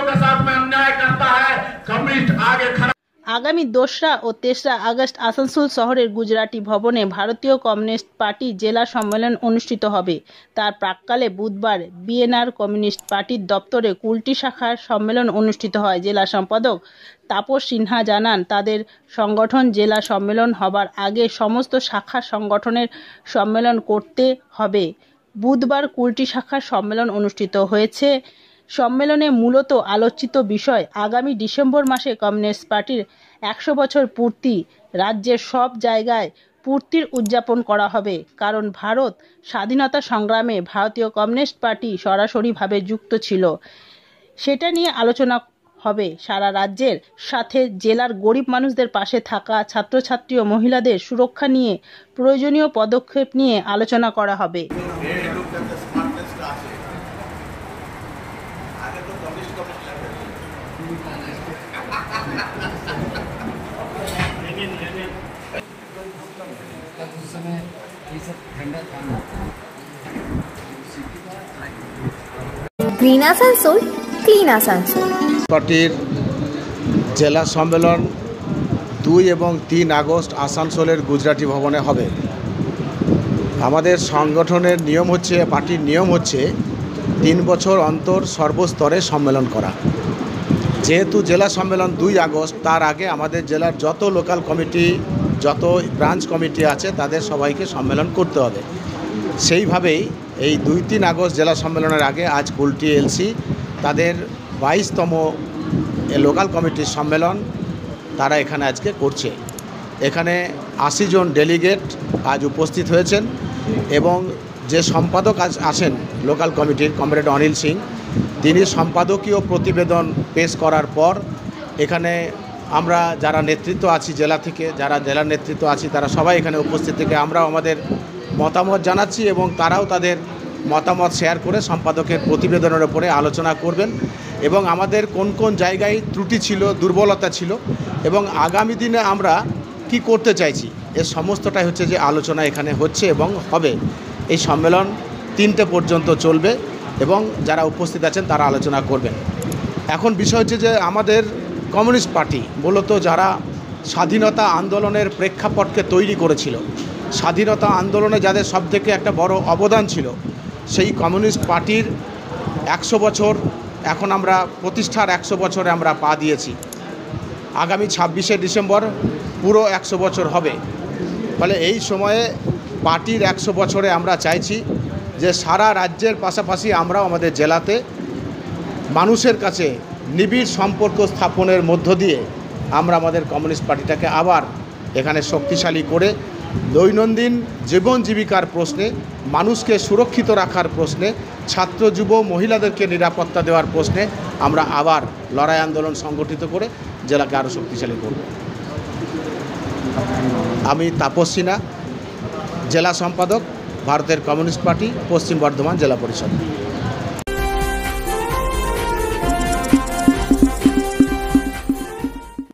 के साथ में अन्याय करता है, कम्युनिस्ट आगे खड़ा। আগামী 2রা ও 3রা আগস্ট আসানসোল শহরের গুজরাটি ভবনে ভারতীয় কমিউনিস্ট পার্টি জেলা সম্মেলন অনুষ্ঠিত হবে। তার প্রাক্কালে বুধবার বিএনআর কমিউনিস্ট পার্টির দপ্তরে কুলটি শাখার সম্মেলন অনুষ্ঠিত হয়। জেলা সম্পাদক তাপস সিনহা জানান, তাদের সংগঠন জেলা সম্মেলন হবার আগে সমস্ত শাখা সংগঠনের সম্মেলন করতে হবে। বুধবার কুলটি শাখার সম্মেলন অনুষ্ঠিত হয়েছে। সম্মেলনে মূলত আলোচিত বিষয় আগামী ডিসেম্বর মাসে কমিউনিস্ট পার্টির 100 বছর পূর্তি রাজ্যের সব জায়গায় পূর্তির উদযাপন করা হবে। কারণ ভারত স্বাধীনতা সংগ্রামে ভারতীয় কমিউনিস্ট পার্টি সরাসরিভাবে যুক্ত ছিল, সেটা নিয়ে আলোচনা হবে। সারা রাজ্যের সাথে জেলার গরিব মানুষদের পাশে থাকা, ছাত্রছাত্রী ও মহিলাদের সুরক্ষা নিয়ে প্রয়োজনীয় পদক্ষেপ নিয়ে আলোচনা করা হবে। Green Asansol, clean Asansol. পার্টির জেলা সম্মেলন 2 এবং 3 আগস্ট আসানসোলের গুজরাটি ভবনে হবে। আমাদের সংগঠনের নিয়ম হচ্ছে, পার্টির নিয়ম হচ্ছে 3 বছর অন্তর সর্বস্তরে সম্মেলন করা। যেহেতু জেলা সম্মেলন 2 আগস্ট, তার আগে আমাদের জেলার যত লোকাল কমিটি, যত ব্রাঞ্চ কমিটি আছে তাদের সবাইকে সম্মেলন করতে হবে। সেইভাবেই এই 2-3 আগস্ট জেলা সম্মেলনের আগে আজ কুলটি এলসি তাদের 22তম লোকাল কমিটির সম্মেলন তারা এখানে আজকে করছে। এখানে 80 জন ডেলিগেট আজ উপস্থিত হয়েছেন এবং যে সম্পাদক আজ আসেন লোকাল কমিটির কমরেড অনিল সিং, তিনি সম্পাদকীয় প্রতিবেদন পেশ করার পর এখানে আমরা যারা নেতৃত্ব আছি জেলা থেকে, যারা জেলার নেতৃত্ব আছি তারা সবাই এখানে উপস্থিত থেকে আমরাও আমাদের মতামত জানাচ্ছি এবং তারাও তাদের মতামত শেয়ার করে সম্পাদকের প্রতিবেদনের উপরে আলোচনা করবেন এবং আমাদের কোন কোন জায়গায় ত্রুটি ছিল, দুর্বলতা ছিল এবং আগামী দিনে আমরা কি করতে চাইছি, এর সমস্তটাই হচ্ছে যে আলোচনা এখানে হচ্ছে এবং হবে। এই সম্মেলন 3টে পর্যন্ত চলবে এবং যারা উপস্থিত আছেন তারা আলোচনা করবেন। এখন বিষয় হচ্ছে যে আমাদের কমিউনিস্ট পার্টি মূলত যারা স্বাধীনতা আন্দোলনের প্রেক্ষাপটকে তৈরি করেছিল, স্বাধীনতা আন্দোলনে যাদের সবথেকে একটা বড় অবদান ছিল, সেই কমিউনিস্ট পার্টির 100 বছর এখন আমরা প্রতিষ্ঠার 100 বছরে আমরা পা দিয়েছি। আগামী 26শে ডিসেম্বর পুরো 100 বছর হবে। ফলে এই সময়ে পার্টির 100 বছরে আমরা চাইছি যে সারা রাজ্যের পাশাপাশি আমরাও আমাদের জেলাতে মানুষের কাছে নিবিড় সম্পর্ক স্থাপনের মধ্য দিয়ে আমরা আমাদের কমিউনিস্ট পার্টিটাকে আবার এখানে শক্তিশালী করে দৈনন্দিন জীবন জীবিকার প্রশ্নে, মানুষকে সুরক্ষিত রাখার প্রশ্নে, ছাত্র যুব মহিলাদেরকে নিরাপত্তা দেওয়ার প্রশ্নে আমরা আবার লড়াই আন্দোলন সংগঠিত করে জেলাকে আরও শক্তিশালী করব। আমি তাপস সিনহা, জেলা সম্পাদক, ভারতের কমিউনিস্ট পার্টি, পশ্চিম বর্ধমান জেলা পরিষদ।